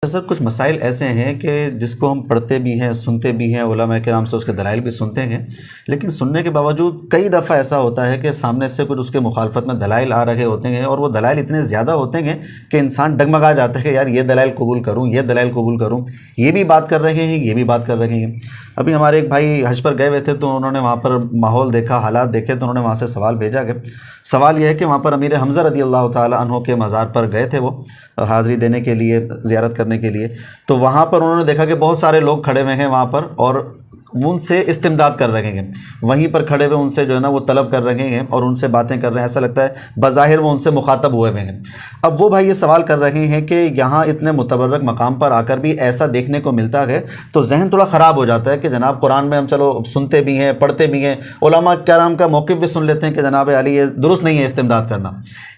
Professor کچھ مسائل ایسے ہیں کہ جس کو ہم پڑھتے بھی ہیں، سنتے بھی ہیں، علماء کرام سے اس کے دلائل بھی سنتے ہیں، لیکن سننے کے باوجود کئی دفعہ ایسا ہوتا ہے کہ سامنے سے کچھ اس کے مخالفت میں دلائل آ رہے ہوتے ہیں، اور وہ دلائل اتنے زیادہ ہوتے ہیں کہ انسان ڈگمگا جاتا ہے کہ یار یہ دلائل قبول کروں، یہ دلائل قبول کروں، یہ بھی بات کر رہے ہیں، یہ بھی بات کر رہے ہیں۔ ابھی ہمارے ایک بھائی حج پر گئے ہوئے تھے تو انہوں نے وہاں پر ماحول دیکھا، حالات دیکھے، تو انہوں نے وہاں سے سوال بھیجا کہ سوال یہ ہے کہ وہاں پر امیر حمزہ رضی اللہ تعالیٰ عنہ کے مزار پر گئے تھے وہ حاضری دینے کے لیے، زیارت کرنے کے لیے، تو وہاں پر انہوں نے دیکھا کہ بہت سارے لوگ کھڑے ہوئے ہیں وہاں پر اور وہ ان سے استمداد کر رہے ہیں، وہیں پر کھڑے ہوئے ان سے جو ہے نا وہ طلب کر رہے ہیں اور ان سے باتیں کر رہے ہیں، ایسا لگتا ہے بظاہر وہ ان سے مخاطب ہوئے ہوئے ہیں۔ اب وہ بھائی یہ سوال کر رہے ہیں کہ یہاں اتنے متبرک مقام پر آ کر بھی ایسا دیکھنے کو ملتا ہے تو ذہن تھوڑا خراب ہو جاتا ہے کہ جناب قرآن میں ہم چلو سنتے بھی ہیں، پڑھتے بھی ہیں، علماء کرام کا موقف بھی سن لیتے ہیں کہ جناب علی یہ درست نہیں ہے استمداد کرنا،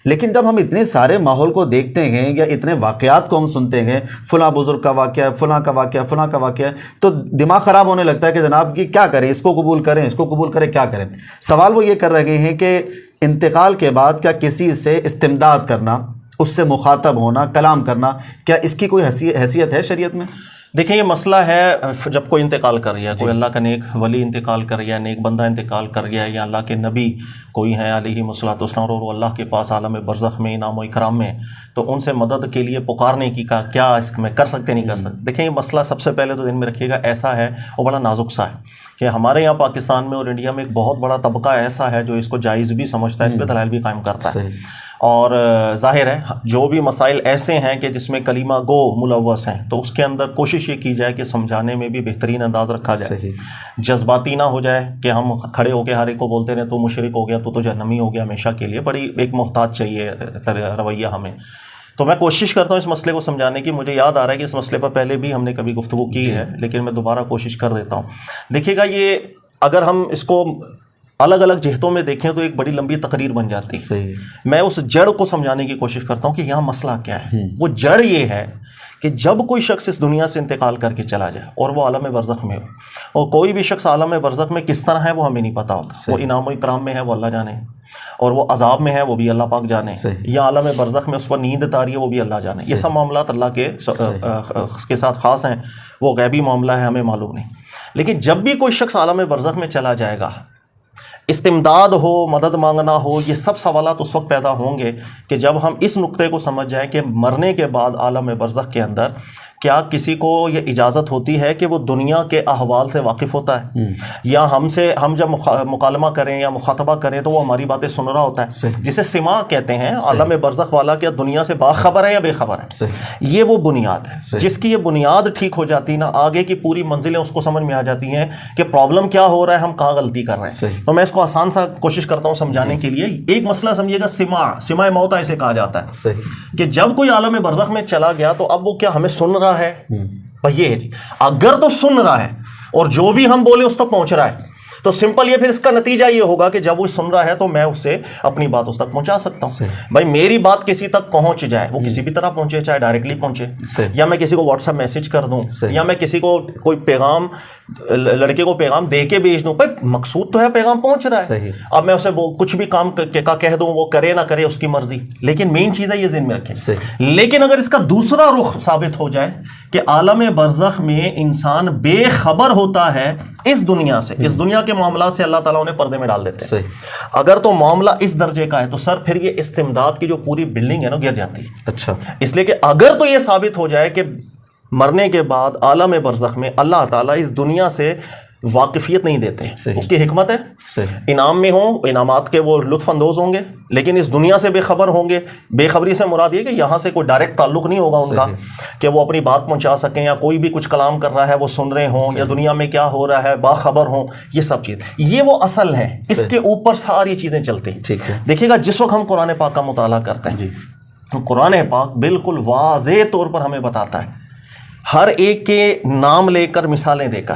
لیکن جب ہم اتنے سارے ماحول کو دیکھتے ہیں یا اتنے واقعات کو ہم سنتے ہیں، فلاں بزرگ کا واقعہ، فلاں کا واقعہ، فلاں کا واقعہ، تو دماغ خراب ہونے لگتا ہے کہ جناب یہ کیا کریں، اس کو قبول کریں، اس کو قبول کریں، کیا کریں۔ سوال وہ یہ کر رہے ہیں کہ انتقال کے بعد کیا کسی سے استمداد کرنا، اس سے مخاطب ہونا، کلام کرنا، کیا اس کی کوئی حیثیت ہے شریعت میں؟ دیکھیں یہ مسئلہ ہے جب کوئی انتقال کر گیا، کوئی اللہ کا نیک ولی انتقال کر گیا، نیک بندہ انتقال کر گیا، یا اللہ کے نبی کوئی ہیں علیہ الصلوۃ والسلام اور وہ اللہ کے پاس عالم برزخ میں انعام و اکرام میں، تو ان سے مدد کے لیے پکارنے کی کیا اس میں کر سکتے نہیں کر سکتے۔ دیکھیں یہ مسئلہ سب سے پہلے تو ذہن میں رکھیے گا، ایسا ہے وہ بڑا نازک سا ہے کہ ہمارے یہاں پاکستان میں اور انڈیا میں ایک بہت بڑا طبقہ ایسا ہے جو اس کو جائز بھی سمجھتا ہے، اس پہ دلائل بھی قائم کرتا ہے، اور ظاہر ہے جو بھی مسائل ایسے ہیں کہ جس میں کلمہ گو ملوث ہیں تو اس کے اندر کوشش یہ کی جائے کہ سمجھانے میں بھی بہترین انداز رکھا جائے، جذباتی نہ ہو جائے کہ ہم کھڑے ہو کے ہر ایک کو بولتے رہے تو مشرک ہو گیا، تو جہنمی ہو گیا ہمیشہ کے لیے، بڑی ایک محتاط چاہیے رویہ ہمیں۔ تو میں کوشش کرتا ہوں اس مسئلے کو سمجھانے کی، مجھے یاد آ رہا ہے کہ اس مسئلے پر پہلے بھی ہم نے کبھی گفتگو کی ہے، لیکن میں دوبارہ کوشش کر دیتا ہوں۔ دیکھیے گا یہ اگر ہم اس کو الگ الگ جہتوں میں دیکھیں تو ایک بڑی لمبی تقریر بن جاتی ہے۔ میں اس جڑ کو سمجھانے کی کوشش کرتا ہوں کہ یہاں مسئلہ کیا ہے۔ وہ جڑ یہ ہے کہ جب کوئی شخص اس دنیا سے انتقال کر کے چلا جائے اور وہ عالم برزخ میں ہو، اور کوئی بھی شخص عالم برزخ میں کس طرح ہے وہ ہمیں نہیں پتا ہوتا، وہ انعام و اکرام میں ہے وہ اللہ جانے، اور وہ عذاب میں ہے وہ بھی اللہ پاک جانے، یا عالم برزخ میں اس پر نیند طاری ہے وہ بھی اللہ جانے۔ یہ سب معاملات اللہ کے ساتھ خاص ہیں، وہ غیبی معاملہ ہے، ہمیں معلوم نہیں۔ لیکن جب بھی کوئی شخص عالم برزخ میں چلا جائے گا، استمداد ہو، مدد مانگنا ہو، یہ سب سوالات اس وقت پیدا ہوں گے کہ جب ہم اس نقطے کو سمجھ جائیں کہ مرنے کے بعد عالم برزخ کے اندر کیا کسی کو یہ اجازت ہوتی ہے کہ وہ دنیا کے احوال سے واقف ہوتا ہے، یا ہم جب مکالمہ کریں یا مخاطبہ کریں تو وہ ہماری باتیں سن رہا ہوتا ہے، جسے سماع کہتے ہیں۔ عالم برزخ والا کیا دنیا سے باخبر ہے یا بے خبر ہے؟ یہ وہ بنیاد ہے جس کی یہ بنیاد ٹھیک ہو جاتی نا، آگے کی پوری منزلیں اس کو سمجھ میں آ جاتی ہیں کہ پرابلم کیا ہو رہا ہے، ہم کہاں غلطی کر رہے ہیں۔ تو میں اس کو آسان سا کوشش کرتا ہوں سمجھانے کے لیے۔ ایک مسئلہ سمجھیے گا، سماع موت اسے کہا جاتا ہے کہ جب کوئی عالم برزخ میں چلا گیا تو اب وہ کیا ہمیں سن رہا ہے؟ یہ ہے جی، اگر تو سن رہا ہے اور جو بھی ہم بولے اس تک پہنچ رہا ہے تو سمپل یہ پھر اس کا نتیجہ یہ ہوگا کہ جب وہ سن رہا ہے تو میں اس سے اپنی بات اس تک پہنچا سکتا ہوں۔ بھائی میری بات کسی تک پہنچ جائے، وہ کسی بھی طرح پہنچے، چاہے ڈائریکٹلی پہنچے، یا میں کسی کو واٹس ایپ میسج کر دوں، یا میں کسی کو کوئی پیغام، لڑکے کو پیغام دے کے بھیج دوں، بھائی مقصود تو ہے پیغام پہنچ رہا ہے۔ اب میں اسے کچھ بھی کام کا کہہ دوں، وہ کرے نہ کرے اس کی مرضی، لیکن مین چیز ہے یہ ذہن میں رکھیں۔ لیکن اگر اس کا دوسرا رخ ثابت ہو جائے کہ عالم برزخ میں انسان بے خبر ہوتا ہے اس دنیا سے، اس دنیا کے معاملات سے اللہ تعالیٰ انہیں پردے میں ڈال دیتے ہیں، اگر تو معاملہ اس درجے کا ہے تو سر پھر یہ استمداد کی جو پوری بلڈنگ ہے نا گر جاتی ہے۔ اچھا، اس لیے کہ اگر تو یہ ثابت ہو جائے کہ مرنے کے بعد عالم برزخ میں اللہ تعالیٰ اس دنیا سے واقفیت نہیں دیتے، اس کی حکمت ہے، انعام میں ہوں، انعامات کے وہ لطف اندوز ہوں گے، لیکن اس دنیا سے بے خبر ہوں گے۔ بے خبری سے مراد یہ کہ یہاں سے کوئی ڈائریکٹ تعلق نہیں ہوگا ان کا کہ وہ اپنی بات پہنچا سکیں، یا کوئی بھی کچھ کلام کر رہا ہے وہ سن رہے ہوں، یا دنیا میں کیا ہو رہا ہے باخبر ہوں، یہ سب چیز، یہ وہ اصل ہے، اس کے اوپر ساری چیزیں چلتی ہیں۔ دیکھیے گا جس وقت ہم قرآن پاک کا مطالعہ کرتے ہیں، قرآن پاک بالکل واضح طور پر ہمیں بتاتا ہے، ہر ایک کے نام لے کر، مثالیں دے کر،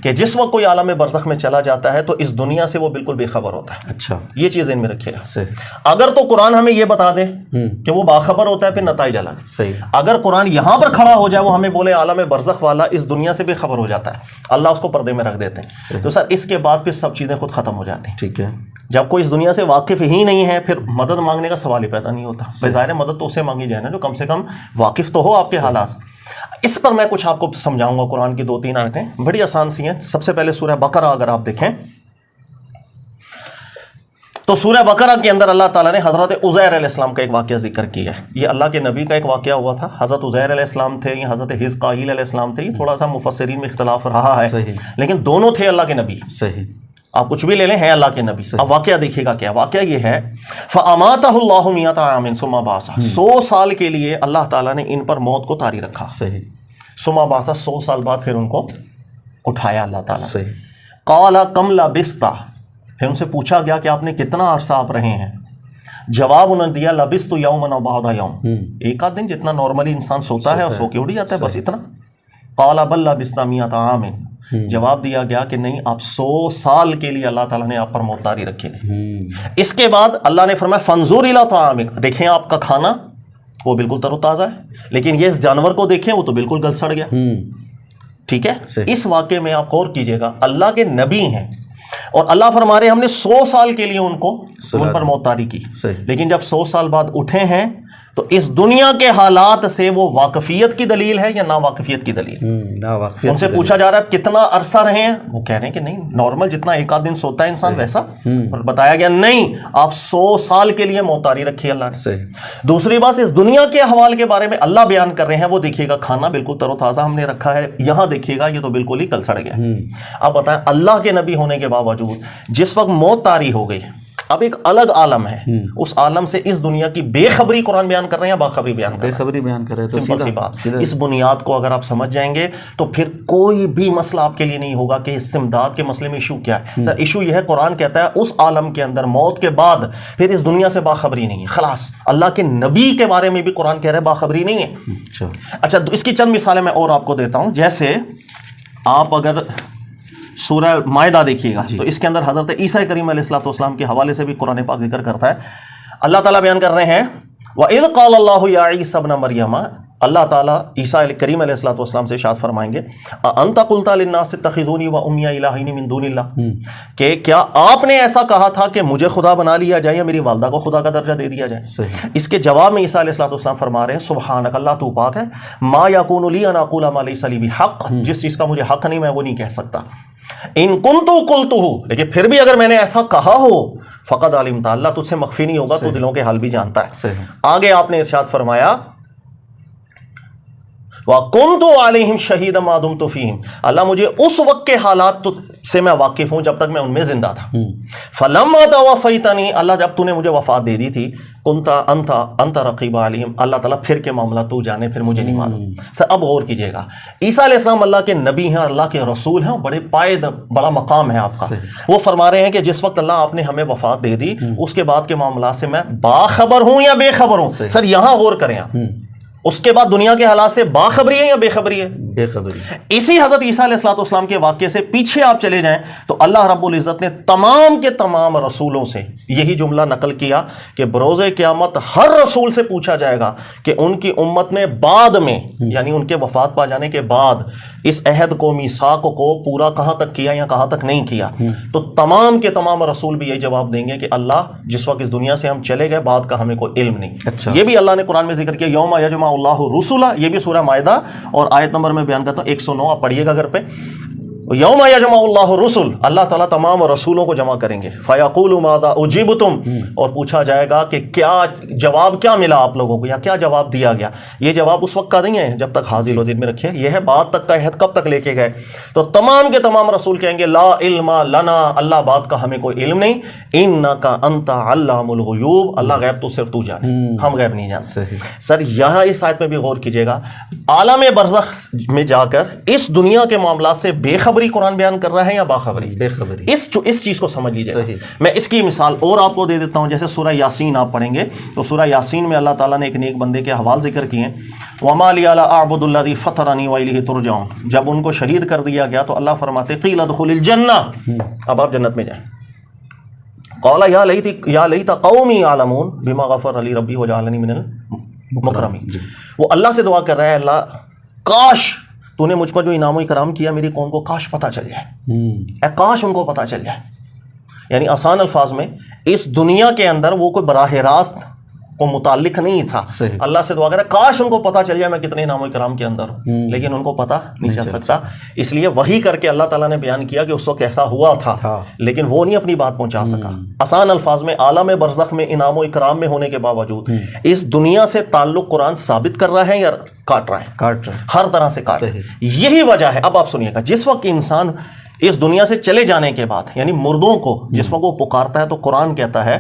کہ جس وقت کوئی عالم برزخ میں چلا جاتا ہے تو اس دنیا سے وہ بالکل بے خبر ہوتا ہے۔ اچھا، یہ چیز ان میں رکھیے گا۔ اگر تو قرآن ہمیں یہ بتا دے کہ وہ باخبر ہوتا ہے، پھر نتائج الگ۔ اگر قرآن یہاں پر کھڑا ہو جائے، وہ ہمیں بولے عالم برزخ والا اس دنیا سے بے خبر ہو جاتا ہے، اللہ اس کو پردے میں رکھ دیتے ہیں، تو سر اس کے بعد پھر سب چیزیں خود ختم ہو جاتی ہیں۔ ٹھیک ہے، جب کوئی اس دنیا سے واقف ہی نہیں ہے پھر مدد مانگنے کا سوال ہی پیدا نہیں ہوتا۔ ظاہر مدد تو اسے مانگی جائے نا جو کم سے کم واقف تو ہو آپ کے حالات سے۔ اس پر میں کچھ آپ کو سمجھاؤں گا. قرآن کی 2-3 آیتیں بڑی آسان سی ہیں. سب سے پہلے سورہ بقرہ اگر آپ دیکھیں تو سورہ بقرہ کے اندر اللہ تعالیٰ نے حضرت عزیر علیہ السلام کا ایک واقعہ ذکر کیا ہے. یہ اللہ کے نبی کا ایک واقعہ ہوا تھا. حضرت عزیر علیہ السلام تھے یا حضرت حزقائیل علیہ السلام تھے, یہ تھوڑا سا مفسرین میں اختلاف رہا ہے, لیکن دونوں تھے اللہ کے نبی. صحیح, آپ کچھ بھی لے لیں, ہیں اللہ کے نبی. اب واقعہ دیکھیے گا کیا واقعہ یہ ہے. فَأَمَاتَهُ اللَّهُ مِئَةَ عَامٍ ثُمَّ بَعَثَهُ, 100 سال کے لیے اللہ تعالیٰ نے ان پر موت کو طاری رکھا. صحیح. ثُمَّ بَعَثَهُ, 100 سال بعد پھر ان کو اٹھایا اللہ تعالیٰ. صحیح. قَالَ كَمْ لَبِثْتَ, پھر ان سے پوچھا گیا کہ آپ نے کتنا عرصہ آپ رہے ہیں. جواب انہوں نے دیا لبثت یوما او بعض یوم, ایک آدھ دن جتنا نارملی انسان سوتا ہے اور سو کے اٹھ جاتا ہے, بس اتنا. قال بل لبثت 100 عام, جواب دیا گیا کہ نہیں, آپ 100 سال کے لیے اللہ تعالیٰ نے آپ پر موت طاری رکھی. اس کے بعد اللہ نے فرمایا فانظر الی طعامک, دیکھیں آپ کا کھانا وہ بالکل تر و تازہ ہے, لیکن یہ اس جانور کو دیکھیں وہ تو بالکل گل سڑ گیا. ٹھیک ہے, اس واقعے میں آپ غور کیجئے گا, اللہ کے نبی ہیں اور اللہ فرما رہے ہم نے 100 سال کے لیے ان پر موت طاری کی, لیکن جب 100 سال بعد اٹھے ہیں تو اس دنیا کے حالات سے وہ واقفیت کی دلیل ہے یا نا واقفیت کی دلیل؟ ان سے پوچھا جا رہا ہے کتنا عرصہ رہے ہیں, وہ کہہ رہے ہیں کہ نہیں, نارمل جتنا ایک آدھ دن سوتا ہے انسان ویسا. اور بتایا گیا نہیں, آپ 100 سال کے لیے موت طاری رکھی اللہ نے. دوسری بات, اس دنیا کے احوال کے بارے میں اللہ بیان کر رہے ہیں, وہ دیکھیے گا کھانا بالکل تر و تازہ ہم نے رکھا ہے, یہاں دیکھیے گا یہ تو بالکل ہی کل سڑ گیا. اب بتائیں, اللہ کے نبی ہونے کے باوجود جس وقت موت طاری ہو گئی, اب ایک الگ عالم ہے, اس عالم سے اس دنیا کی بے خبری قرآن بیان کر رہے ہیں, باخبری بیان کر رہے ہیں. بے خبری بیان کر رہے ہیں. سمپل سی بات, اس بنیاد کو اگر آپ سمجھ جائیں گے تو پھر کوئی بھی مسئلہ آپ کے لیے نہیں ہوگا کہ استمداد کے مسئلے میں ایشو کیا ہے. سر ایشو یہ ہے, قرآن کہتا ہے اس عالم کے اندر موت کے بعد پھر اس دنیا سے باخبری نہیں ہے, خلاص. اللہ کے نبی کے بارے میں بھی قرآن کہہ رہا ہے باخبری نہیں ہے. اچھا, اس کی چند مثالیں میں اور آپ کو دیتا ہوں. جیسے آپ اگر سورہ مائدہ دیکھیے گا تو اس کے اندر حضرت عیسیٰ کریم علیہ السلام کے حوالے سے بھی قرآن پاک ذکر کرتا ہے. اللہ تعالیٰ بیان کر رہے ہیں وَإِذْ قَالَ اللَّهُ يَا عِيسَى ابْنَ مَرْيَمَ, اللہ تعالیٰ عیسیٰ کریم علیہ السلام سے ارشاد فرمائیں گے أَأَنْتَ قُلْتَ لِلنَّاسِ اتَّخِذُونِي وَأُمِّيَ إِلَٰهَيْنِ مِن دُونِ اللَّهِ, کہ کیا آپ نے ایسا کہا تھا کہ مجھے خدا بنا لیا جائے یا میری والدہ کو خدا کا درجہ دے دیا جائے. اس کے جواب میں عیسیٰ علیہ السلام فرما رہے ہیں سبحانک, اللہ تو پاک ہے, ما یکون لی ان اقول ما لیس لی بحق, جس چیز کا مجھے حق نہیں میں وہ نہیں کہہ سکتا. ان کنتو قلتہ, لیکن پھر بھی اگر میں نے ایسا کہا ہو, فقد علمت, اللہ تجھ سے مخفی نہیں ہوگا, تو دلوں کے حال بھی جانتا ہے. آگے آپ نے ارشاد فرمایا وَكُنْتُ عَلَيْهِمْ شَهِيدًا مَا دُمْتُ فِيهِمْ, اللہ مجھے اس وقت کے حالات سے میں واقف ہوں جب تک میں ان میں زندہ تھا. فَلَمَّا تَوَفَّيْتَنِي, اللہ جب تو نے مجھے وفات دے دی تھی, كُنْتَ أَنْتَ رَقِيبَ عَلَيْهِمْ, اللہ تعالیٰ پھر کے معاملہ تو جانے, پھر مجھے نہیں معلوم. سر اب غور کیجئے گا, عیسیٰ علیہ السلام اللہ کے نبی ہیں, اللہ کے رسول ہیں, بڑے بڑا مقام ہے آپ کا. وہ فرما رہے ہیں کہ جس وقت اللہ آپ نے ہمیں وفات دے دی, اس کے بعد کے معاملات سے میں باخبر ہوں یا بے خبر ہوں. سر یہاں غور کریں آپ, اس کے بعد دنیا کے حالات سے باخبری ہے یا بے خبری ہے؟ بے خبری. اسی حضرت عیسیٰ علیہ السلام کے واقعے سے پیچھے آپ چلے جائیں تو اللہ رب العزت نے تمام کے تمام رسولوں سے یہی جملہ نقل کیا کہ بروز قیامت ہر رسول سے پوچھا جائے گا کہ ان کی امت نے بعد میں, یعنی ان کے وفات پا جانے کے بعد, اس عہد کو, میثاق کو پورا کہاں تک کیا یا کہاں تک نہیں کیا. تو تمام کے تمام رسول بھی یہی جواب دیں گے کہ اللہ جس وقت اس دنیا سے ہم چلے گئے بعد کا ہمیں کوئی علم نہیں. یہ بھی اللہ نے قرآن میں ذکر کیا, یوم یجمع اللہ رسولہ, یہ بھی سورہ مائدہ اور آیت نمبر میں بیان کرتا ہوں 109, آپ پڑھیے گا گھر پہ. یوم یجمع اللہ الرسل, اللہ تعالیٰ تمام رسولوں کو جمع کریں گے. فیقول ماذا اجیبتم, اور پوچھا جائے گا کہ کیا جواب کیا ملا آپ لوگوں کو یا کیا جواب دیا گیا. یہ جواب اس وقت کا نہیں ہے جب تک حاضر و دین میں رکھے, یہ ہے بعد تک کا عہد کب تک لے کے گئے. تو تمام کے تمام رسول کہیں گے لا علم لنا, اللہ بات کا ہمیں کوئی علم نہیں. انک انت علام الغیوب, اللہ غیب تو صرف تو جانے, ہم غیب نہیں جانتے. سر یہاں اس آیت میں بھی غور کیجئے گا, عالم برزخ میں جا کر اس دنیا کے معاملات سے بے خبری قرآن بیان کر رہا ہے یا باخبری؟ بے خبری. اس چیز کو سمجھ لیجیے. میں اس کی مثال اور آپ کو دے دیتا ہوں. جیسے سورہ یاسین آپ پڑھیں گے تو سورہ یاسین میں اللہ تعالیٰ نے ایک نیک بندے کے حوال ذکر کیے ہیں. وَمَا لِيَ لَا أَعْبُدُ الَّذِي فَطَرَنِي وَإِلَيْهِ تُرْجَعُونَ, جب ان کو شہید کر دیا گیا تو اللہ فرماتے قِيلَ ادْخُلِ الْجَنَّةَ, اب آپ جنت میں جائیں. قَالَ يَا لَيْتَ قَوْمِي يَعْلَمُونَ بِمَا غَفَرَ لِي رَبِّي وَجَعَلَنِي مِنَ الْمُكْرَمِينَ. وہ اللہ سے دعا کر رہا ہے, اللہ کاش تو نے مجھ پر جو انعام و اکرام کیا میری قوم کو کاش پتہ چل جائے, اے کاش ان کو پتہ چل جائے. یعنی آسان الفاظ میں اس دنیا کے اندر وہ کوئی براہ راست کو متعلق نہیں تھا. اللہ سے دعا کرے کاش ان کو پتا چل جائے میں کتنے انعام و اکرام کے اندر ہوں, لیکن ان کو پتا نہیں چل سکتا. اس لیے وحی کر کے اللہ تعالیٰ نے بیان کیا کہ اس وقت ایسا ہوا تھا, لیکن وہ نہیں اپنی بات پہنچا سکا. آسان الفاظ میں عالم برزخ میں انعام و اکرام میں ہونے کے باوجود اس دنیا سے تعلق قرآن ثابت کر رہا ہے یا کاٹ رہا ہے؟ ہر طرح سے کاٹ. یہی وجہ ہے, اب آپ سنیے گا, جس وقت انسان اس دنیا سے چلے جانے کے بعد یعنی مردوں کو جس وقت وہ پکارتا ہے تو قرآن کہتا ہے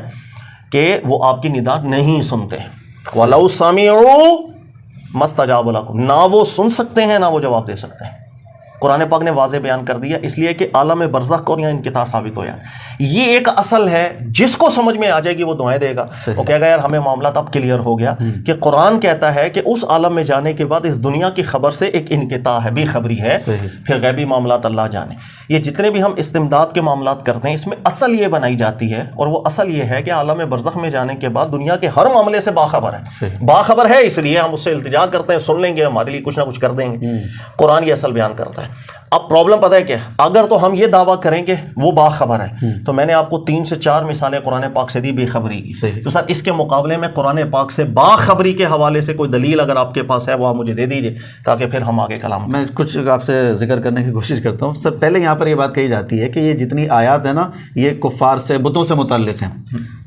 کہ وہ آپ کی ندا نہیں سنتے. وَلَوْ سَمِعُوا مَا اسْتَجَابُوا لَكُمْ, نہ وہ سن سکتے ہیں نہ وہ جواب دے سکتے ہیں. قرآن پاک نے واضح بیان کر دیا, اس لیے کہ عالم برزخ کو یہاں انقطاع ثابت ہو جاتا ہے. یہ ایک اصل ہے, جس کو سمجھ میں آ جائے گی وہ دعائیں دے گا, وہ کہے گا یار ہمیں معاملات اب کلیئر ہو گیا کہ قرآن کہتا ہے کہ اس عالم میں جانے کے بعد اس دنیا کی خبر سے ایک انقطاع ہے, بے خبری ہے, پھر غیبی معاملات اللہ جانے. یہ جتنے بھی ہم استمداد کے معاملات کرتے ہیں اس میں اصل یہ بنائی جاتی ہے, اور وہ اصل یہ ہے کہ عالم برزخ میں جانے کے بعد دنیا کے ہر معاملے سے باخبر ہے. باخبر ہے اس لیے ہم اس سے التجا کرتے ہیں, سن لیں گے ہمارے لیے کچھ نہ کچھ کر دیں گے. قرآن یہ اصل بیان کرتا ہے. اب پرابلم پتہ ہے کیا, اگر تو ہم یہ دعویٰ کریں کہ وہ باخبر ہے تو میں نے آپ کو 3 سے 4 مثالیں قرآن پاک سے دی بے خبری کی. تو سر اس کے مقابلے میں قرآن پاک سے باخبری کے حوالے سے کوئی دلیل اگر آپ کے پاس ہے وہ آپ مجھے دے دیجئے تاکہ پھر ہم آگے کلام. میں کچھ آپ سے ذکر کرنے کی کوشش کرتا ہوں. سر پہلے یہاں پر یہ بات کہی جاتی ہے کہ یہ جتنی آیات ہیں نا یہ کفار سے, بتوں سے متعلق ہیں,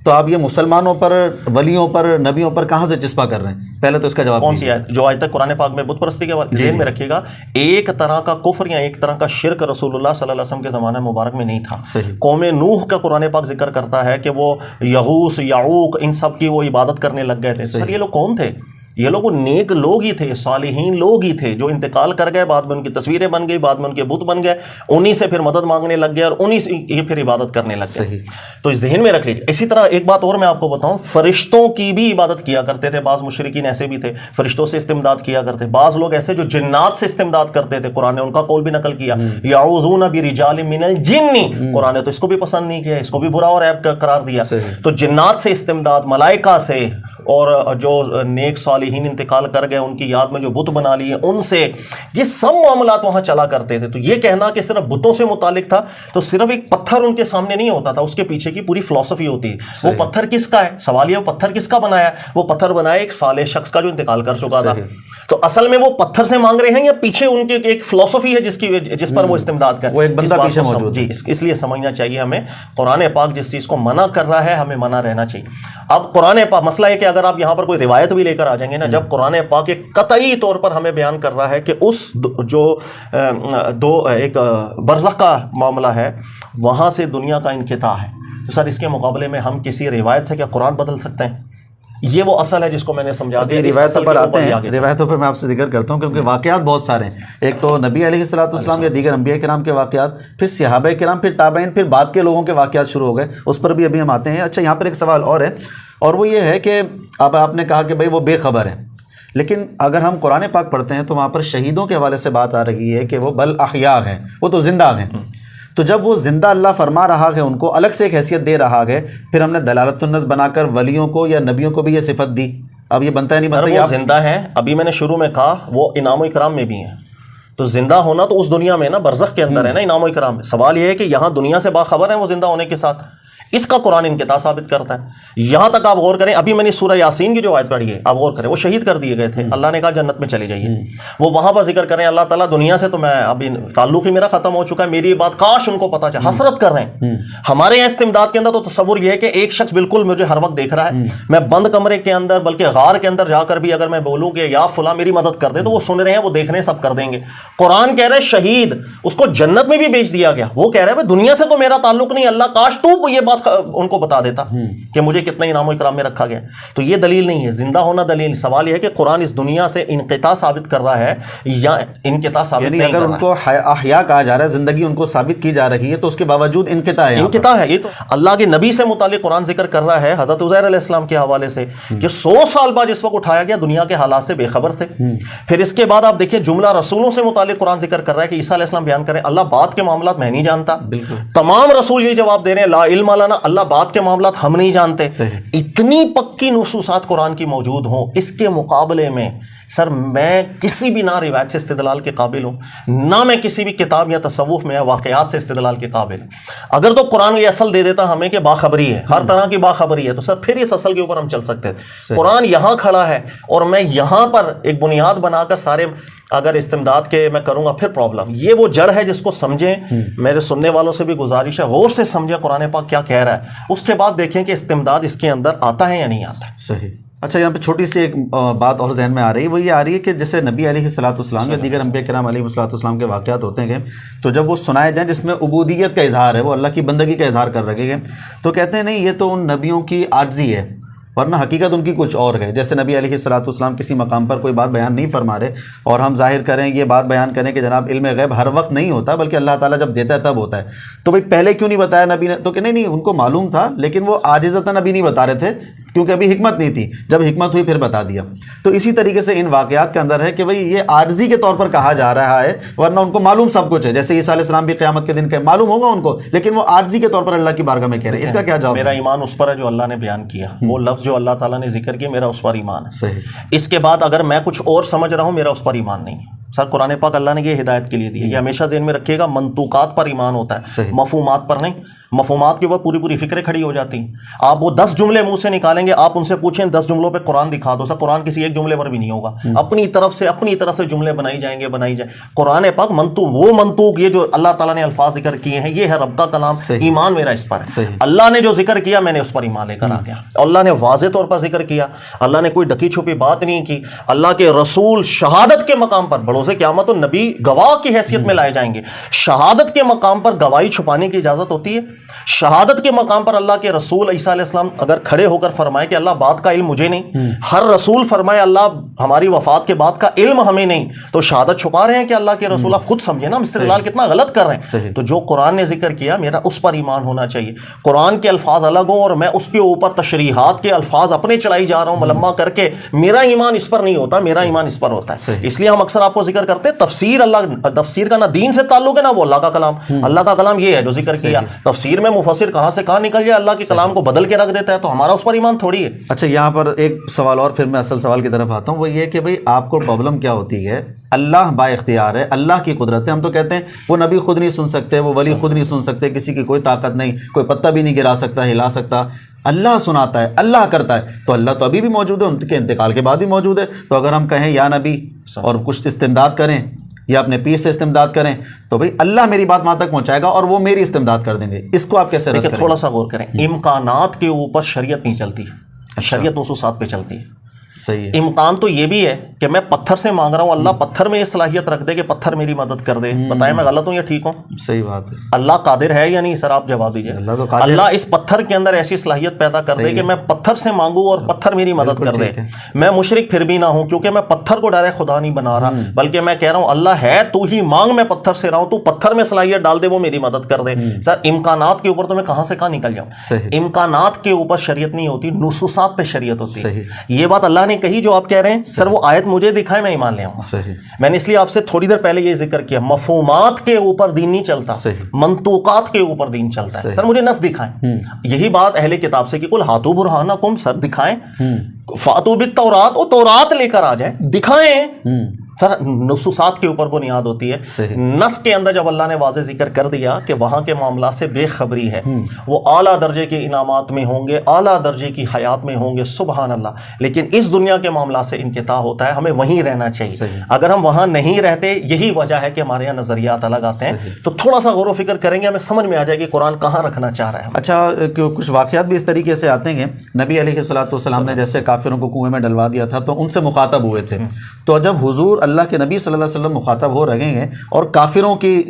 تو آپ یہ مسلمانوں پر, ولیوں پر, نبیوں پر کہاں سے چسپا کر رہے ہیں؟ پہلے تو اس کا جواب کون سی آیت جو آج تک قرآن پاک میں بت پرستی کے ذہن میں رکھیے گا, ایک طرح کا کفر یا ایک طرح کا شرک رسول اللہ صلی اللہ علیہ وسلم کے زمانہ مبارک میں نہیں تھا. قوم نوح کا قرآن پاک ذکر کرتا ہے کہ وہ یغوث, یعوق, ان سب کی وہ عبادت کرنے لگ گئے تھے. سر یہ لوگ کون تھے؟ یہ لوگ نیک لوگ ہی تھے, صالحین لوگ ہی تھے, جو انتقال کر گئے, بعد میں ان کی تصویریں بن گئی, بعد میں ان کے بت بن گئے, انہی سے پھر مدد مانگنے لگ گئے اور انہی سے یہ پھر عبادت کرنے لگ گئے. تو اس ذہن میں رکھ لیجیے. اسی طرح ایک بات اور میں آپ کو بتاؤں, فرشتوں کی بھی عبادت کیا کرتے تھے. بعض مشرکین ایسے بھی تھے فرشتوں سے استمداد کیا کرتے. بعض لوگ ایسے جو جنات سے استمداد کرتے تھے, قرآن نے ان کا قول بھی نقل کیا, یعوذون برجال من الجن. قرآن نے تو اس کو بھی پسند نہیں کیا, اس کو بھی برا اور عیب قرار دیا. تو جنات سے استمداد, ملائکہ سے, اور جو نیک صالحین انتقال کر گئے ان کی یاد میں جو بت بنا لیے ان سے, یہ سب معاملات وہاں چلا کرتے تھے. تو یہ کہنا کہ صرف بتوں سے متعلق تھا, تو صرف ایک پتھر ان کے سامنے نہیں ہوتا تھا, اس کے پیچھے کی پوری فلسفی ہوتی ہے. وہ پتھر کس کا ہے؟ سوال یہ وہ پتھر کس کا بنایا ہے؟ وہ پتھر بنایا ایک صالح شخص کا جو انتقال کر چکا تھا. تو اصل میں وہ پتھر سے مانگ رہے ہیں یا پیچھے ان کی ایک فلسفی ہے جس پر وہ استمداد کر, وہ ایک بندہ پیچھے موجود. جی اس لیے سمجھنا چاہیے ہمیں, قرآن پاک جس چیز کو منع کر رہا ہے ہمیں منع رہنا چاہیے. اب قرآن پاک, مسئلہ ہے کہ اگر آپ یہاں پر کوئی روایت بھی لے کر آ جائیں گے نا, جب قرآن پاک ایک قطعی طور پر ہمیں بیان کر رہا ہے کہ اس جو ایک برزخ کا معاملہ ہے وہاں سے دنیا کا انقطاع ہے, تو سر اس کے مقابلے میں ہم کسی روایت سے کیا قرآن بدل سکتے ہیں؟ یہ وہ اصل ہے جس کو میں نے سمجھا دیا. روایتوں پر آتے ہیں, روایتوں پر میں آپ سے ذکر کرتا ہوں کیونکہ واقعات بہت سارے ہیں. ایک تو نبی علیہ الصلوۃ والسلام یا دیگر انبیاء کرام کے واقعات, پھر صحابہ کرام, پھر تابعین, پھر بعد کے لوگوں کے واقعات شروع ہو گئے, اس پر بھی ابھی ہم آتے ہیں. اچھا یہاں پر ایک سوال اور ہے, اور وہ یہ ہے کہ اب آپ نے کہا کہ بھائی وہ بے خبر ہے, لیکن اگر ہم قرآن پاک پڑھتے ہیں تو وہاں پر شہیدوں کے حوالے سے بات آ رہی ہے کہ وہ بل احیاء ہیں, وہ تو زندہ ہیں. تو جب وہ زندہ اللہ فرما رہا ہے, ان کو الگ سے ایک حیثیت دے رہا ہے, پھر ہم نے دلالت النص بنا کر ولیوں کو یا نبیوں کو بھی یہ صفت دی. اب یہ بنتا ہے نہیں بنتا؟ وہ زندہ ہیں, ابھی میں نے شروع میں کہا وہ انعام و اکرام میں بھی ہیں. تو زندہ ہونا تو اس دنیا میں نا, برزخ کے اندر ہے نا انعام و اکرام میں. سوال یہ ہے کہ یہاں دنیا سے باخبر ہیں وہ زندہ ہونے کے ساتھ, اس کا قرآن انقطاع ثابت کرتا ہے. یہاں تک آپ غور کریں, ابھی میں نے سورہ یاسین کی جو آیت پڑھی ہے آپ غور کریں, وہ شہید کر دیے گئے تھے, اللہ نے کہا جنت میں چلے جائیے. وہ وہاں پر ذکر کریں اللہ تعالیٰ دنیا سے تو میں ابھی تعلق ہی میرا ختم ہو چکا ہے, میری بات کاش ان کو پتا چلا, حسرت کر رہے ہیں. ہمارے یہاں استمداد کے اندر تو تصور یہ ہے کہ ایک شخص بالکل مجھے ہر وقت دیکھ رہا ہے, میں بند کمرے کے اندر بلکہ غار کے اندر جا کر بھی اگر میں بولوں کہ یا فلاں میری مدد کر دے تو وہ سن رہے ہیں, وہ دیکھ رہے ہیں, سب کر دیں گے. قرآن کہہ رہے شہید, اس کو جنت میں بھی بھیج دیا گیا, وہ کہہ رہے ہیں دنیا سے تو میرا تعلق نہیں, اللہ کاش تو یہ بات ان کو بتا دیتا کہ مجھے کتنا انعام و اکرام میں رکھا گیا. تو یہ دلیل نہیں ہے, زندہ ہونا دلیل. سوال یہ ہے کہ قرآن اس دنیا سے انقطاع ثابت کر رہا ہے یا انقطاع ثابت نہیں کر رہا ہے. اگر ان کو احیاء کہا جا رہا ہے, زندگی ان کو ثابت کی جا رہی ہے, تو اس کے باوجود انقطاع ہے. انقطاع ہے. یہ تو اللہ کے نبی سے متعلق قرآن ذکر کر رہا ہے حضرت عزیر علیہ السلام کے حوالے سے کہ 100 سال بعد جس وقت اٹھایا گیا دنیا کے حالات سے بے خبر تھے. پھر اس کے بعد آپ دیکھیں جملہ رسولوں سے متعلق قرآن ذکر کر رہا ہے کہ عیسیٰ علیہ السلام بیان کریں اللہ بات کے معاملات میں نہیں جانتا. تمام رسول یہ جواب دے رہے ہیں لا علم لنا, اللہ بات کے معاملات ہم نہیں جانتے. اتنی پکی نصوصات قرآن کی موجود ہوں, اس کے مقابلے میں سر میں کسی بھی نہ روایت سے استدلال کے قابل ہوں، نہ میں کسی بھی کتاب یا تصوف میں یا واقعات سے استدلال کے قابل ہوں۔ اگر تو قرآن یہ اصل دے دیتا ہمیں کہ باخبری ہے، ہر طرح کی باخبری ہے، تو سر پھر اس اصل کے اوپر ہم چل سکتے تھے۔ قرآن یہاں کھڑا ہے اور میں یہاں پر ایک بنیاد بنا کر سارے اگر استمداد کے میں کروں گا پھر پرابلم۔ یہ وہ جڑ ہے جس کو سمجھیں، میرے سننے والوں سے بھی گزارش ہے غور سے سمجھیں قرآن پاک کیا کہہ رہا ہے، اس کے بعد دیکھیں کہ استمداد اس کے اندر آتا ہے یا نہیں آتا ہے۔ صحیح۔ اچھا، یہاں پہ چھوٹی سی ایک بات اور ذہن میں آ رہی ہے، وہ یہ آ رہی ہے کہ جیسے نبی علیہ الصلوۃ والسلام یا دیگر انبیاء کرام علیہ الصلوۃ والسلام کے واقعات ہوتے ہیں تو جب وہ سنائے جائیں جس میں عبودیت کا اظہار ہے، وہ اللہ کی بندگی کا اظہار کر رکھے گئے، تو کہتے ہیں نہیں یہ تو ان نبیوں کی عاجزی ہے، ورنہ حقیقت ان کی کچھ اور ہے۔ جیسے نبی علیہ الصلوۃ والسلام کسی مقام پر کوئی بات بیان نہیں فرما رہے اور ہم ظاہر کریں یہ بات بیان کریں کہ جناب علم غیب ہر وقت نہیں ہوتا بلکہ اللہ تعالیٰ جب دیتا ہے تب ہوتا ہے، تو بھائی پہلے کیوں نہیں بتایا نبی نے؟ تو کہ نہیں ان کو معلوم تھا لیکن وہ عاجزتاً ابھی نہیں بتا رہے تھے کیونکہ ابھی حکمت نہیں تھی، جب حکمت ہوئی پھر بتا دیا۔ تو اسی طریقے سے ان واقعات کے اندر ہے کہ بھئی یہ عاجزی کے طور پر کہا جا رہا ہے، ورنہ ان کو معلوم سب کچھ ہے۔ جیسے عیسیٰ علیہ السلام بھی قیامت کے دن کے معلوم ہوگا ان کو، لیکن وہ عاجزی کے طور پر اللہ کی بارگاہ میں کہہ رہے ہیں۔ اس کا کیا جواب؟ میرا ایمان اس پر ہے جو اللہ نے بیان کیا، وہ لفظ جو اللہ تعالیٰ نے ذکر کیا میرا اس پر ایمان ہے۔ صحیح۔ اس کے بعد اگر میں کچھ اور سمجھ رہا ہوں میرا اس پر ایمان نہیں ہے۔ سر قرآن پاک اللہ نے یہ ہدایت کے لیے دی ہے، یہ ہمیشہ ذہن میں رکھیے گا، منطوقات پر ایمان ہوتا ہے، مفہومات پر نہیں۔ مفہومات کے اوپر پوری پوری فکریں کھڑی ہو جاتی ہیں۔ آپ وہ 10 جملے منہ سے نکالیں گے، آپ ان سے پوچھیں 10 جملوں پہ قرآن دکھا دو، سر قرآن کسی ایک جملے پر بھی نہیں ہوگا، اپنی طرف سے جملے بنائی جائیں گے۔ قرآن پاک وہ منطوق یہ جو اللہ تعالیٰ نے الفاظ ذکر کیے ہیں یہ ہے رب کا کلام، ایمان میرا اس پر ہے۔ اللہ نے جو ذکر کیا میں نے اس پر ایمان لے کر آ گیا۔ اللہ نے واضح طور پر ذکر کیا، اللہ نے کوئی ڈکی چھپی بات نہیں کی۔ اللہ کے رسول شہادت کے مقام پر بڑھو سے قیامت نبی گواہ کی حیثیت میں لائے جائیں گے۔ شہادت کے مقام پر گواہی چھپانے کی اجازت ہوتی ہے؟ شہادت کے مقام پر اللہ کے رسول عیسیٰ علیہ السلام اگر کھڑے ہو کر فرمائے کہ اللہ بات کا علم مجھے نہیں، ہر رسول فرمائے اللہ ہماری وفات کے بعد کا علم ہمیں نہیں، تو شہادت چھپا رہے ہیں کہ اللہ کے رسول؟ آپ خود سمجھے نا استدلال کتنا غلط کر رہے ہیں۔ تو جو قرآن نے ذکر کیا میرا اس پر ایمان ہونا چاہیے۔ قرآن کے الفاظ الگ ہوں اور میں اس کے اوپر تشریحات کے الفاظ اپنے چڑھائی جا رہا ہوں ملمہ کر کے، میرا ایمان اس پر نہیں ہوتا، میرا ایمان اس پر ہوتا ہے۔ اس لیے ہم اکثر آپ کو ذکر کرتے ہیں تفسیر کا نہ دین سے تعلق ہے نہ وہ اللہ کا کلام۔ اللہ کا کلام یہ ہے جو ذکر کیا، تفسیر میں مفسر کہاں سے کہاں نکل جائے اللہ کے کلام کو بدل کے رکھ دیتا ہے، تو ہمارا اس پر ایمان تھوڑی ہے۔ اچھا، یہاں پر ایک سوال اور، پھر میں اصل سوال کی طرف آتا ہوں، وہ یہ کہ بھئی آپ کو پرابلم کیا ہوتی ہے؟ اللہ با اختیار ہے، اللہ کی قدرت ہے، ہم تو کہتے ہیں وہ نبی خود نہیں سن سکتے، وہ ولی خود نہیں سن سکتے، کسی کی کوئی طاقت نہیں، کوئی پتہ بھی نہیں گرا سکتا، ہلا سکتا، اللہ سناتا ہے، اللہ کرتا ہے۔ تو اللہ تو ابھی بھی موجود ہے، ان کے انتقال کے بعد بھی موجود ہے، تو اگر ہم کہیں یا نبی اور کچھ استمداد کریں یا اپنے پیر سے استمداد کریں تو بھئی اللہ میری بات وہاں تک پہنچائے گا اور وہ میری استمداد کر دیں گے، اس کو آپ کیسے رد کریں؟ تھوڑا سا غور کریں، امکانات کے اوپر شریعت نہیں چلتی، شریعت نصوصات پہ چلتی ہے۔ صحیح ہے۔ امکان تو یہ بھی ہے کہ میں پتھر سے مانگ رہا ہوں، اللہ پتھر میں یہ صلاحیت رکھ دے کہ پتھر میری مدد کر دے۔ بتائیں میں غلط ہوں یا ٹھیک ہوں؟ صحیح بات ہے۔ اللہ قادر ہے یا نہیں؟ سر آپ جواب دیجیے۔ اللہ اس پتھر کے اندر ایسی صلاحیت پیدا کر دے کہ میں پتھر سے مانگوں اور پتھر میری مدد کر دے۔ میں مشرک پھر بھی نہ ہوں کیونکہ میں پتھر کو ڈائریکٹ خدا نہیں بنا رہا، بلکہ میں کہہ رہا ہوں اللہ ہے تو ہی مانگ، میں پتھر سے رہا ہوں، تو پتھر میں صلاحیت ڈال دے وہ میری مدد کر دے۔ سر امکانات کے اوپر تو میں کہاں سے کہاں نکل جاؤں؟ امکانات کے اوپر شریعت نہیں ہوتی، نصوصات پہ شریعت ہوتی ہے۔ یہ بات اللہ نے کہی جو آپ کہہ رہے ہیں، سر وہ آیت مجھے دکھائے میں ایمان لے آؤں گا۔ میں نے اس لیے آپ سے تھوڑی دیر پہلے یہ ذکر کیا، مفہومات کے اوپر دین نہیں چلتا، منطوقات کے اوپر دین چلتا ہے۔ سر مجھے نص دکھائیں، یہی بات اہل کتاب سے کہ قل ہاتوا برہانکم، سر دکھائیں، فاتوا بالتوراۃ، وہ تورات لے کر آ جائیں، دکھائیں۔ سر نصوصات کے اوپر بنیاد ہوتی ہے۔ نص کے اندر جب اللہ نے واضح ذکر کر دیا کہ وہاں کے معاملات سے بے خبری ہے، وہ اعلیٰ درجے کے انعامات میں ہوں گے، اعلیٰ درجے کی حیات میں ہوں گے، سبحان اللہ، لیکن اس دنیا کے معاملات سے انقطاع ہوتا ہے، ہمیں وہیں رہنا چاہیے۔ اگر ہم وہاں نہیں رہتے، یہی وجہ ہے کہ ہمارے یہاں نظریات الگ آتے ہیں، تو تھوڑا سا غور و فکر کریں گے ہمیں سمجھ میں آ جائے گی قرآن کہاں رکھنا چاہ رہا ہے۔ اچھا، کچھ واقعات بھی اس طریقے سے آتے ہیں، نبی علیہ الصلوۃ والسلام نے جیسے کافروں کو کنویں میں ڈلوا دیا تھا تو ان سے مخاطب ہوئے تھے، تو جب حضور اللہ کے نبی صلی اللہ علیہ وسلم مخاطب ہو رہے ہیں اور کافروں کی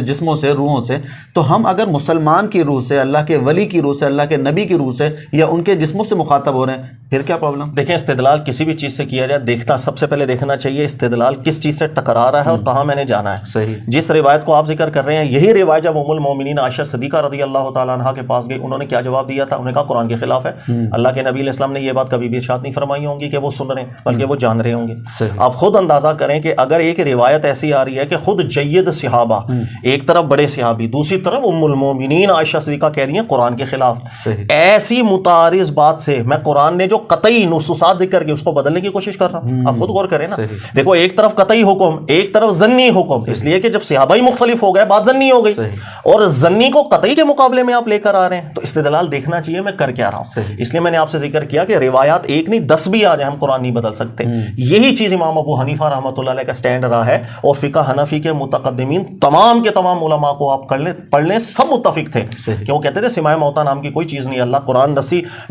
جسموں سے، روحوں سے، تو ہم اگر مسلمان کی روح سے، اللہ کے ولی کی روح سے، اللہ کے نبی کی روح سے یا ان کے جسموں سے مخاطب ہو رہے ہیں، پھر کیا پرابلم؟ دیکھیں استدلال کسی بھی چیز سے کیا جائے، سب سے پہلے دیکھنا چاہیے استدلال کس چیز سے ٹکرا رہا ہے اور کہاں میں نے جانا ہے۔ صحیح۔ جس روایت کو آپ ذکر کر رہے ہیں، یہی روایت جب ام المومنین عائشہ صدیقہ رضی اللہ تعالیٰ عنہا کے پاس گئی، انہوں نے کیا جواب دیا تھا؟ انہوں نے کہا قرآن کے خلاف ہے۔ اللہ کے نبی علیہ السلام نے یہ بات کبھی بھی ارشاد نہیں فرمائی ہوں گی کہ وہ سن رہے ہیں، بلکہ وہ جان رہے ہوں گے۔ آپ خود اندازہ کریں کہ اگر ایک روایت ایسی آ رہی ہے کہ خود جید صحابہ، ایک طرف بڑے صحابی، دوسری طرف ام المومنین عائشہ صدیقہ کہہ رہی ہیں قرآن کے خلاف، ایسی متعارض بات سے میں قرآن نے جو قطعی نصوصات ذکر کی اس کو بدلنے کی کوشش کر رہا ہوں. آپ خود غور کریں نا. دیکھو ایک طرف قطعی حکم، ایک طرف ظنی حکم، اس لیے کہ جب صحابہ ہی مختلف ہو گئے بات ظنی ہو گئی، اور ظنی کو قطعی کے مقابلے میں آپ لے کر آ رہے ہیں، تو استدلال دیکھنا چاہیے میں کر کیا رہا ہوں. اس لیے میں نے آپ سے ذکر کیا کہ روایات ایک نہیں 10 بھی آ جائیں ہم قرآن نہیں بدل سکتے. یہی چیز امام ابو حنیفہ رحمۃ اللہ علیہ کا سٹینڈ رہا ہے، اور فقہ حنفی کے متقدمین تمام کے تمام علماء کو آپ پڑھ لیں سب متفق تھے کہ وہ کہتے تھے سماع موتا نام کی کوئی چیز نہیں. اللہ قرآن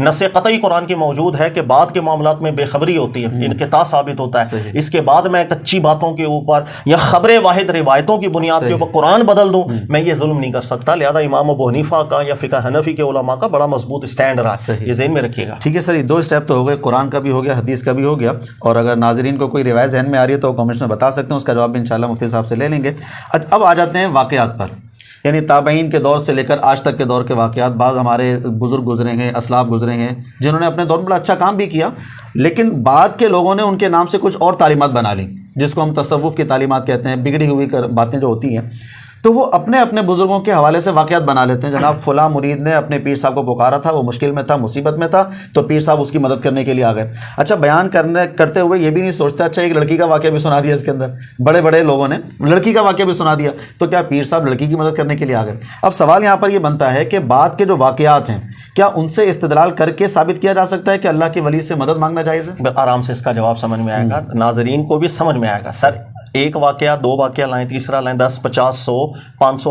نص قطعی قرآن کی موجود ہے کہ بعد کے معاملات میں بے خبری ہوتی ہے، انقطاع ثابت ہوتا ہے. اس کے بعد میں کچی باتوں کے اوپر یا خبر واحد روایتوں کی بنیاد کے اوپر قرآن بدل دوں، میں یہ ظلم نہیں کر سکتا. لہذا امام ابو حنیفہ کا یا فقہ حنفی کے علماء کا بڑا مضبوط سٹینڈ رہا ہے، یہ ذہن میں رکھیے گا. ٹھیک ہے سر، یہ 2 اسٹیپ تو ہو گئے، قرآن کا بھی ہو گیا، حدیث کا بھی ہو گیا، اور اگر ناظرین کو کوئی روایت ذہن میں آ رہی ہے تو کامنٹس میں بتا سکتے ہیں، اس کا جواب بھی انشاءاللہ مفتی صاحب سے لے لیں گے. اب آ جاتے ہیں واقعات پر، یعنی تابعین کے دور سے لے کر آج تک کے دور کے واقعات. بعض ہمارے بزرگ گزرے ہیں، اسلاف گزرے ہیں جنہوں نے اپنے دور میں بڑا اچھا کام بھی کیا، لیکن بعد کے لوگوں نے ان کے نام سے کچھ اور تعلیمات بنا لی جس کو ہم تصوف کی تعلیمات کہتے ہیں. بگڑی ہوئی باتیں جو ہوتی ہیں تو وہ اپنے اپنے بزرگوں کے حوالے سے واقعات بنا لیتے ہیں. جناب فلاں مرید نے اپنے پیر صاحب کو پکارا تھا، وہ مشکل میں تھا، مصیبت میں تھا، تو پیر صاحب اس کی مدد کرنے کے لیے آ گئے. اچھا بیان کرتے ہوئے یہ بھی نہیں سوچتے اچھا ایک لڑکی کا واقعہ بھی سنا دیا اس کے اندر، بڑے بڑے لوگوں نے لڑکی کا واقعہ بھی سنا دیا، تو کیا پیر صاحب لڑکی کی مدد کرنے کے لیے آ گئے؟ اب سوال یہاں پر یہ بنتا ہے کہ بعد کے جو واقعات ہیں کیا ان سے استدلال کر کے ثابت کیا جا سکتا ہے کہ اللہ کے ولی سے مدد مانگنا جائز ہے؟ آرام سے اس کا جواب سمجھ میں آئے گا، ناظرین کو بھی سمجھ میں آئے گا. سر ایک واقعہ، 2 واقعہ لائیں، تیسرا لائیں، 10 50 100 500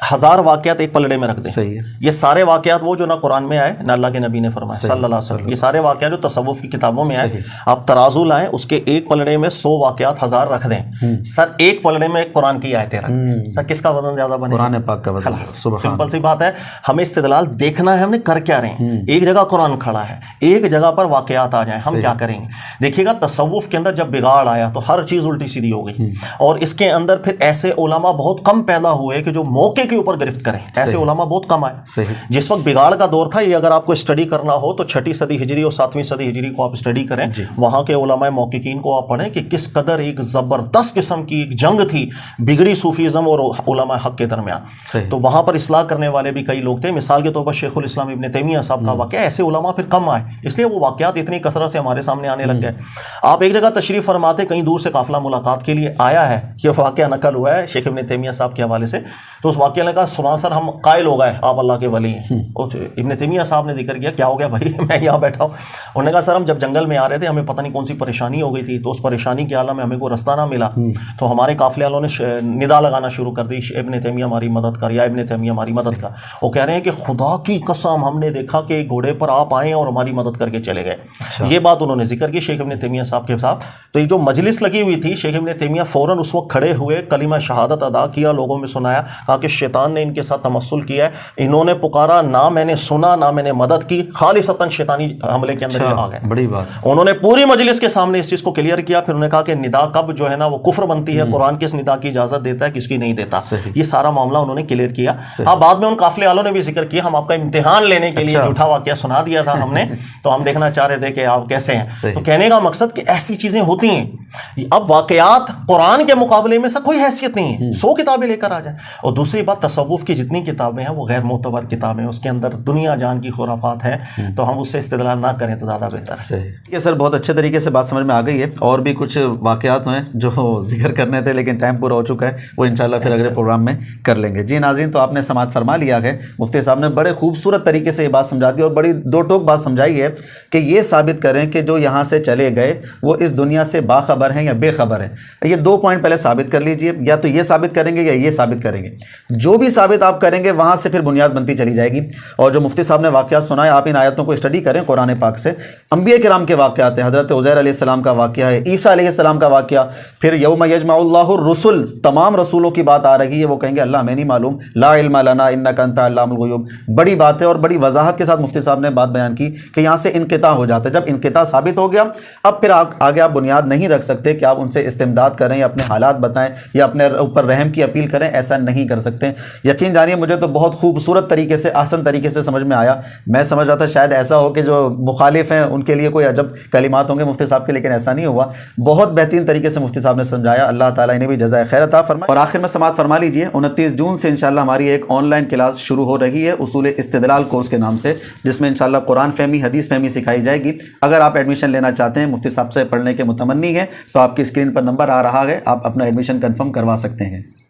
1000 واقعات ایک پلڑے میں رکھ دیں. صحیح ہے. یہ سارے واقعات وہ جو نہ قرآن میں آئے نہ اللہ کے نبی نے فرمایا صلی اللہ علیہ وسلم، یہ سارے واقعات جو تصوف کی کتابوں میں آئے، آپ ترازو لائیں، اس کے ایک پلڑے میں 100 واقعات 1000 رکھ دیں. سر ایک پلڑے میں ایک قرآن کی آیتیں رکھ، سر کس کا وزن زیادہ بنے؟ قرآن پاک کا وزن. سمپل سی بات ہے. ہمیں استدلال دیکھنا ہے ہم نے کر کیا رہے ہیں. ایک جگہ قرآن کھڑا ہے، ایک جگہ پر واقعات آ جائیں، ہم کیا کریں گے؟ دیکھیے گا تصوف کے اندر جب بگاڑ آیا تو ہر چیز الٹی سیدھی ہو گئی، اور اس کے اندر پھر ایسے علماء بہت کم پیدا ہوئے کہ جو موقع کے اوپر گرفت کریں. ایسے علماء بہت کم آئے. جس وقت بگاڑ کا دور تھا، یہ اگر آپ کو اسٹڈی کرنا ہو تو 6 صدی ہجری اور 7ویں صدی ہجری کو آپ اسٹڈی کریں. وہاں کے علماء محققین کو آپ پڑھیں کہ کس قدر ایک زبردست قسم کی ایک جنگ تھی بگڑی صوفیزم اور علماء حق کے درمیان. تو وہاں پر اصلاح کرنے والے بھی کئی لوگ تھے. مثال کے طور پر شیخ الاسلام ابن تیمیہ صاحب کا واقعہ، ایسے علماء پھر کم آئے، اس لیے وہ واقعات اتنی کثرت سے ہمارے سامنے آنے لگ گئے. آپ ایک جگہ تشریف فرماتے، کہیں دور سے قافلہ ملاقات کے لیے آیا ہے، یہ واقعہ نقل ہوا ہے شیخ ابن تیمیہ صاحب کے حوالے سے. تو اس واقعہ نے کہا سبحان سر ہم قائل ہو گئے آپ اللہ کے ولی ہیں. ابن تیمیہ صاحب نے ذکر کیا، کیا ہو گیا بھائی میں یہاں بیٹھا ہوں؟ انہوں نے کہا سر ہم جب جنگل میں آ رہے تھے ہمیں پتہ نہیں کون سی پریشانی ہو گئی تھی، تو اس پریشانی کے عالم میں ہمیں کوئی رستہ نہ ملا، تو ہمارے قافلے والوں نے ندا لگانا شروع کر دی، ابن تیمیہ ہماری مدد کر، یا ابن تیمیہ ہماری مدد کر. وہ کہہ رہے ہیں کہ خدا کی قسم ہم نے دیکھا کہ گھوڑے پر آپ آئے اور ہماری مدد کر کے چلے گئے. یہ بات انہوں نے ذکر کی شیخ ابن تیمیہ صاحب کے ساتھ. تو یہ جو مجلس لگی ہوئی تھی، شیخ ابن تیمیہ فوراً اس وقت کھڑے ہوئے، کلمہ شہادت ادا کیا، لوگوں میں سنایا، کہا کہ شیطان نے ان کے ساتھ تمثل کیا ہے، انہوں نے پکارا، نہ میں نے سنا نہ میں نے مدد کی، خالصتاً شیطانی حملے کے اندر آ گئے. بڑی بات. انہوں نے پوری مجلس کے سامنے اس چیز کو کلیئر کیا. پھر انہوں نے کہا کہ ندا کب جو ہے نا وہ کفر بنتی ہے، قرآن کس ندا کی اجازت دیتا ہے، کس کی نہیں دیتا. یہ سارا معاملہ انہوں نے کلیئر کیا. اب بعد میں ان قافلے والوں نے بھی ذکر کیا، ہم آپ کا امتحان لینے کے لیے جھوٹا واقعہ سنا دیا تھا ہم نے، تو ہم دیکھنا چاہ رہے تھے کہ آپ کیسے ہیں. تو کہنے کا مقصد کہ ایسی چیزیں ہوتی ہیں. اب واقعات قرآن کے مقابلے میں کوئی حیثیت نہیں ہے، 100 کتابیں لے کر آ جائیں. اور دوسری بات، تصوف کی جتنی کتابیں ہیں وہ غیر معتبر کتابیں، اس کے اندر دنیا جان کی خرافات ہیں، تو ہم اس سے استدلال نہ کریں تو زیادہ بہتر ہے. یہ سر بہت اچھے طریقے سے بات سمجھ میں آ گئی ہے. اور بھی کچھ واقعات ہیں جو ذکر کرنے تھے لیکن ٹائم پورا ہو چکا ہے، وہ انشاءاللہ پھر اگلے پروگرام میں کر لیں گے. جی ناظرین، تو آپ نے سماعت فرما لیا ہے، مفتی صاحب نے بڑے خوبصورت طریقے سے یہ بات سمجھا دی اور بڑی 2 ٹوک بات سمجھائی ہے کہ یہ ثابت کریں کہ جو یہاں سے چلے گئے وہ اس دنیا سے باخبر ہیں یا بے خبر ہیں. یہ 2 پوائنٹ پہلے ثابت کر لیجئے، یا تو یہ ثابت کریں گے یا یہ ثابت کریں گے. جو بھی ثابت آپ کریں گے وہاں سے پھر بنیاد بنتی چلی جائے گی. اور جو مفتی صاحب نے واقعات سنائے، آپ ان آیتوں کو اسٹڈی کریں قرآن پاک سے. انبیاء کرام کے واقعات ہیں، حضرت عزیر علیہ السلام کا واقعہ ہے، عیسیٰ علیہ السلام کا واقعہ، پھر یوم یجمع اللہ الرسل، تمام رسولوں کی بات آ رہی ہے. وہ کہیں گے اللہ ہمیں نہیں معلوم، لا علم لنا انک انت علام الغیوب. بڑی بات ہے اور بڑی وضاحت کے ساتھ مفتی صاحب نے بات بیان کی کہ یہاں سے انقطاع ہو جاتا ہے. جب انقطاع ثابت ہو گیا، اب پھر آگے آپ بنیاد نہیں رکھ سکتے کہ آپ ان سے استمداد امداد کریں یا اپنے حالات بتائیں یا اپنے اوپر رحم کی اپیل کریں، ایسا نہیں کر سکتے۔ یقین جانیے مجھے تو بہت خوبصورت طریقے سے، آسن طریقے سے سمجھ میں آیا۔ میں سمجھ رہا تھا شاید ایسا ہو کہ جو مخالف ہیں ان کے لیے کوئی عجب کلمات ہوں گے مفتی صاحب کے، لیکن ایسا نہیں ہوا۔ بہت بہترین طریقے سے مفتی صاحب نے سمجھایا، اللہ تعالیٰ انہیں بھی جزائے خیر عطا فرمائے۔ اور آخر میں سماعت فرما لیجئے 29 جون سے انشاءاللہ ہماری ایک آن لائن کلاس شروع ہو رہی ہے اصول استدلال کورس کے نام سے، جس میں انشاءاللہ قرآن فہمی، حدیث فہمی سکھائی جائے گی۔ اگر آپ ایڈمیشن لینا چاہتے ہیں، مفتی صاحب سے پڑھنے کے متمنی ہیں، تو آپ کی اسکرین پر نمبر آ رہا ہے، آپ اپنا ایڈمیشن کنفرم کروا سکتے ہیں۔